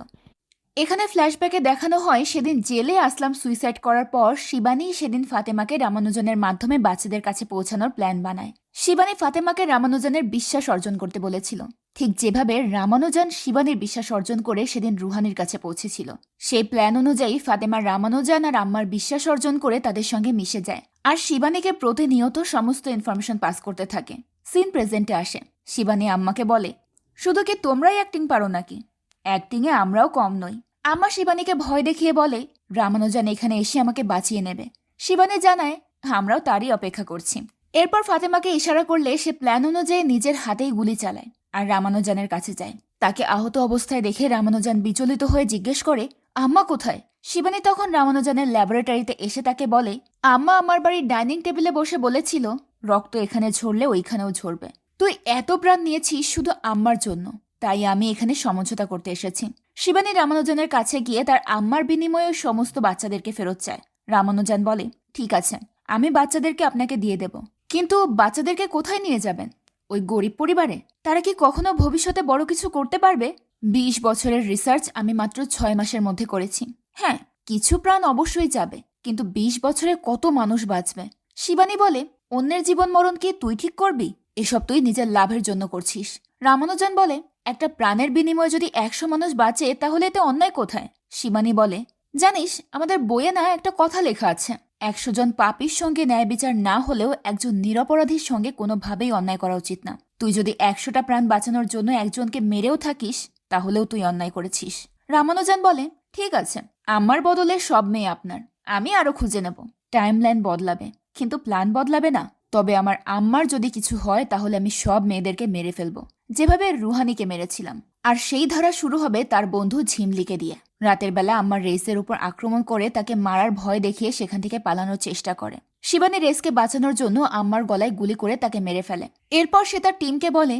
এখানে ফ্ল্যাশব্যাকে দেখানো হয় সেদিন জেলে আসলাম সুইসাইড করার পর শিবানী সেদিন ফাতেমাকে রামানুজনের মাধ্যমে বাচ্চাদের কাছে পৌঁছানোর প্ল্যান বানায়। শিবানী ফাতেমাকে রামানুজনের বিশ্বাস অর্জন করতে বলেছিল, ঠিক যেভাবে রামানুজন শিবানীর বিশ্বাস অর্জন করে সেদিন রুহানির কাছে পৌঁছেছিল। সেই প্ল্যান অনুযায়ী ফাতেমা রামানুজন আর আম্মার বিশ্বাস অর্জন করে তাদের সঙ্গে মিশে যায় আর শিবানীকে প্রতিনিয়ত সমস্ত ইনফরমেশন পাস করতে থাকে। সিন প্রেজেন্টে আসে। শিবানী আম্মাকে বলে, শুধু কি তোমরাই অ্যাক্টিং পারো নাকি? অ্যাক্টিংয়ে আমরাও কম নই। আম্মা শিবানীকে ভয় দেখিয়ে বলে, রামানুজন এখানে এসে আমাকে বাঁচিয়ে নেবে। শিবানী জানায়, আমরাও তারই অপেক্ষা করছি। এরপর ফাতেমাকে ইশারা করলে সে প্ল্যান অনুযায়ী নিজের হাতেই গুলি চালায় আর রামানুজনের কাছে যায়। তাকে আহত অবস্থায় দেখে রামানুজন বিচলিত হয়ে জিজ্ঞেস করে, আম্মা কোথায়? শিবানী তখন রামানুজনের ল্যাবরেটরিতে এসে তাকে বলে, আম্মা আমার বাড়ির ডাইনিং টেবিলে বসে বলেছিল, রক্ত এখানে ঝরলে ওইখানেও ঝরবে। তুই এত প্রাণ নিয়েছিস শুধু আম্মার জন্য, তাই আমি এখানে সমঝোতা করতে এসেছি। শিবানী রামানুজনের কাছে গিয়ে তার আম্মার বিনিময়ে সমস্ত বাচ্চাদেরকে ফেরত চায়। রামানুজন বলে, ঠিক আছে, আমি বাচ্চাদেরকে আপনাকে দিয়ে দেব, কিন্তু বাচ্চাদেরকে কোথায় নিয়ে যাবেন? ওই গরিব পরিবারে? তারা কি কখনো ভবিষ্যতে বড় কিছু করতে পারবে? 20 বছরের রিসার্চ আমি মাত্র 6 মাসের মধ্যে করেছি। হ্যাঁ, কিছু প্রাণ অবশ্যই যাবে, কিন্তু 20 বছরে কত মানুষ বাঁচবে? শিবানী বলে, অন্যের জীবন মরণ কি তুই ঠিক করবি? এসব তুই নিজের লাভের জন্য করছিস। রামানুজন বলে, একটা প্রাণের বিনিময়ে যদি 100 মানুষ বাঁচে তাহলে এতে অন্যায় কোথায়? শিবানী বলে, জানিস আমাদের বইয়ে না একটা কথা লেখা আছে, 100 জন পাপীর সঙ্গে ন্যায় বিচার না হলেও একজন নিরপরাধীর সঙ্গে কোনোভাবেই অন্যায় করা উচিত না। তুই যদি 100টা প্রাণ বাঁচানোর জন্য একজনকে মেরেও থাকিস তাহলেও তুই অন্যায় করেছিস। রামানুজন বলে, ঠিক আছে, আমার বদলে সব মেয়ে আপনার, আমি আরো খুঁজে নেব। টাইমলাইন বদলাবে কিন্তু প্ল্যান বদলাবে না। তবে আমার আম্মার যদি কিছু হয় তাহলে আমি সব মেয়েদেরকে মেরে ফেলবো, যেভাবে রুহানিকে মেরেছিলাম। আর সেই ধারা শুরু হবে তার বন্ধু ঝিমলিকে দিয়ে। রাতের বেলা আম্মার রেসের উপর আক্রমণ করে তাকে মারার ভয় দেখিয়ে সেখান থেকে পালানোর চেষ্টা করে। শিবানী রেসকে বাঁচানোর জন্য আম্মার গলায় গুলি করে তাকে মেরে ফেলে। এরপর সে তার টিমকে বলে,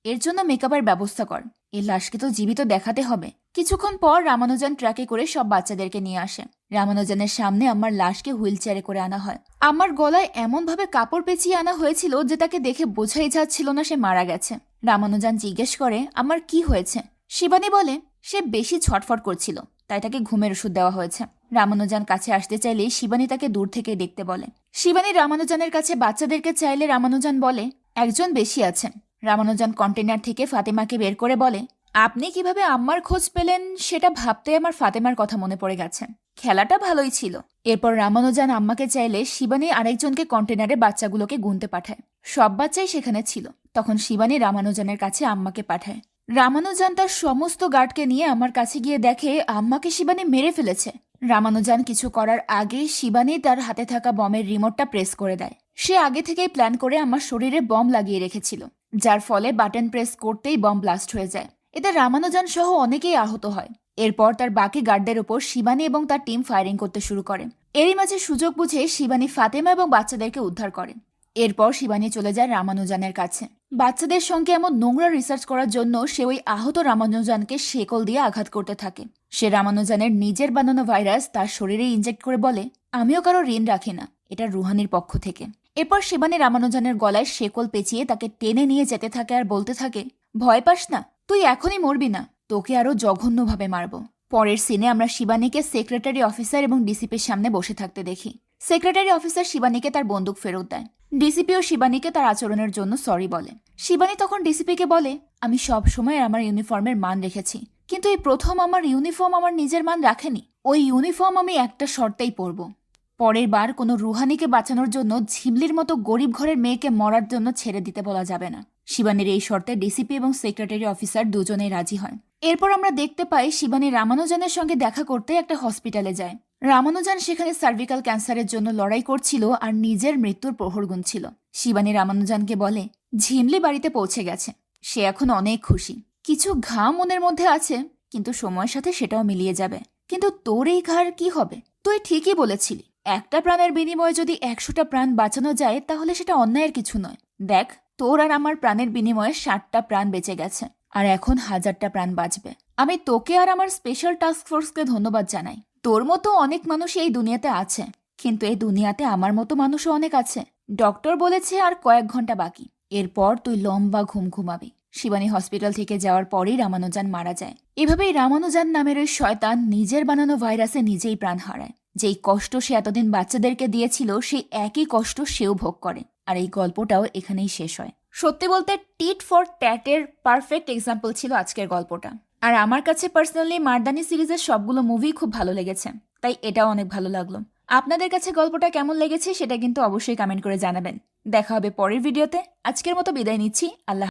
এর জন্য মেকআপের ব্যবস্থা কর, এই লাশকে তো জীবিত দেখাতে হবে। কিছুক্ষণ পর রামানুজন ট্রাকে করে সব বাচ্চাদেরকে নিয়ে আসে। রামানুজনের সামনে আম্মার লাশকে হুইল চেয়ারে করে আনা হয়। আমার গলায় এমনভাবে কাপড় পেঁচিয়ে আনা হয়েছিল যে তাকে দেখে বোঝাই যাচ্ছিল না সে মারা গেছে। রামানুজন জিজ্ঞেস করে, আমার কি হয়েছে? শিবানী বলে, সে বেশি ছটফট করছিল, তাই তাকে ঘুমের ওষুধ দেওয়া হয়েছে। রামানুজন কাছে আসতে চাইলে শিবানী তাকে দূর থেকে দেখতে বলে। শিবানী রামানুজনের কাছে বাচ্চাদেরকে চাইলে রামানুজন বলে, একজন বেশি আছেন। রামানুজন কন্টেনার থেকে ফাতেমাকে বের করে বলে, আপনি কিভাবে আম্মার খোঁজ পেলেন সেটা ভাবতে আমার ফাতেমার কথা মনে পড়ে গেছে। খেলাটা ভালোই ছিল। এরপর রামানুজন আম্মাকে চাইলে শিবানী আরেকজনকে কন্টেনারে বাচ্চাগুলোকে গুনতে পাঠায়। সব বাচ্চাই সেখানে ছিল। তখন শিবানী রামানুজনের কাছে আম্মাকে পাঠায়। রামানুজান তার সমস্ত গার্ডকে নিয়ে আমার কাছে গিয়ে দেখে আম্মাকে শিবানী মেরে ফেলেছে। রামানুজান কিছু করার আগে শিবানী তার হাতে থাকা বমের রিমোটটা প্রেস করে দেয়। সে আগে থেকেই প্ল্যান করে আমার শরীরে বম লাগিয়ে রেখেছিল, যার ফলে বাটন প্রেস করতেই বম ব্লাস্ট হয়ে যায়। এতে রামানুজান সহ অনেকেই আহত হয়। এরপর তার বাকি গার্ডদের উপর শিবানী এবং তার টিম ফায়ারিং করতে শুরু করে। এরই মাঝে সুযোগ বুঝে শিবানী ফাতেমা এবং বাচ্চাদেরকে উদ্ধার করে। এরপর শিবানী চলে যায় রামানুজানের কাছে। বাচ্চাদের সঙ্গে এমন নোংরা রিসার্চ করার জন্য সে ওই আহত রামানুজানকে শেকল দিয়ে আঘাত করতে থাকে। সে রামানুজানের নিজের বানানো ভাইরাস তার শরীরে ইনজেক্ট করে বলে, আমিও কারো ঋণ রাখি না, এটা রুহানির পক্ষ থেকে। এরপর শিবানী রামানুজানের গলায় শেকল পেঁচিয়ে তাকে টেনে নিয়ে যেতে থাকে আর বলতে থাকে, ভয় পাস না, তুই এখনই মরবি না, তোকে আরো জঘন্যভাবে মারব। পরের সিনে আমরা শিবানীকে সেক্রেটারি অফিসার এবং ডিসিপির সামনে বসে থাকতে দেখি। সেক্রেটারি অফিসার শিবানীকে তার বন্দুক ফেরত দেয়। ডিসিপিও শিবানীকে তার আচরণের জন্য সরি বলে। শিবানী তখন ডিসিপিকে বলে, আমি সব সময় আমার ইউনিফর্মের মান রেখেছি, কিন্তু এই প্রথম আমার ইউনিফর্ম আমার নিজের মান রাখেনি। ওই ইউনিফর্ম আমি একটা শর্তেই পরব, পরের বার কোনো রুহানিকে বাঁচানোর জন্য ঝিমলির মতো গরিব ঘরের মেয়েকে মরার জন্য ছেড়ে দিতে বলা যাবে না। শিবানীর এই শর্তে ডিসিপি এবং সেক্রেটারি অফিসার দুজনেই রাজি হয়। এরপর আমরা দেখতে পাই শিবানী রামানুজানের সঙ্গে দেখা করতে একটা হসপিটালে যায়। রামানুজান সেখানে সার্ভিক্যাল ক্যান্সারের জন্য লড়াই করছিল আর নিজের মৃত্যুর প্রহর গুনছিল। শিবানী রামানুজানকে বলে, ঝিমলি বাড়িতে পৌঁছে গেছে, সে এখন অনেক খুশি। কিছু ঘা মনের মধ্যে আছে, কিন্তু সময়ের সাথে সেটাও মিলিয়ে যাবে। কিন্তু তোর এই ঘাড় কি হবে? তুই ঠিকই বলেছিলি, একটা প্রাণের বিনিময়ে যদি 100টা প্রাণ বাঁচানো যায় তাহলে সেটা অন্যায়ের কিছু নয়। দেখ, তোর আর আমার প্রাণের বিনিময়ে 60টা প্রাণ বেঁচে গেছে, আর এখন 1000টা প্রাণ বাঁচবে। আমি তোকে আর আমার স্পেশাল টাস্ক ফোর্সকে ধন্যবাদ জানাই। তোর মতো অনেক মানুষ এই দুনিয়াতে আছে, কিন্তু এই দুনিয়াতে আমার মতো মানুষও অনেক আছে। ডক্টর বলেছে আর কয়েক ঘন্টা বাকি, এরপর তুই লম্বা ঘুম ঘুমাবি। শিবানী হসপিটাল থেকে যাওয়ার পরেই রামানুজান মারা যায়। এভাবেই রামানুজান নামের ওই শয়তান নিজের বানানো ভাইরাসে নিজেই প্রাণ হারায়। যেই কষ্ট সে এতদিন বাচ্চাদেরকে দিয়েছিল সেই একই কষ্ট সেও ভোগ করে। আর এই গল্পটাও এখানেই শেষ হয়। সত্যি বলতে টিট ফর ট্যাটের পারফেক্ট এক্সাম্পল ছিল আজকের গল্পটা। আর আমার কাছে পার্সোনালি মারদানি সিরিজের সবগুলো মুভি খুব ভালো লেগেছে, তাই এটাও অনেক ভালো লাগলো। আপনাদের কাছে গল্পটা কেমন লেগেছে সেটা কিন্তু অবশ্যই কমেন্ট করে জানাবেন। দেখা হবে পরের ভিডিওতে। আজকের মতো বিদায় নিচ্ছি। আল্লাহ।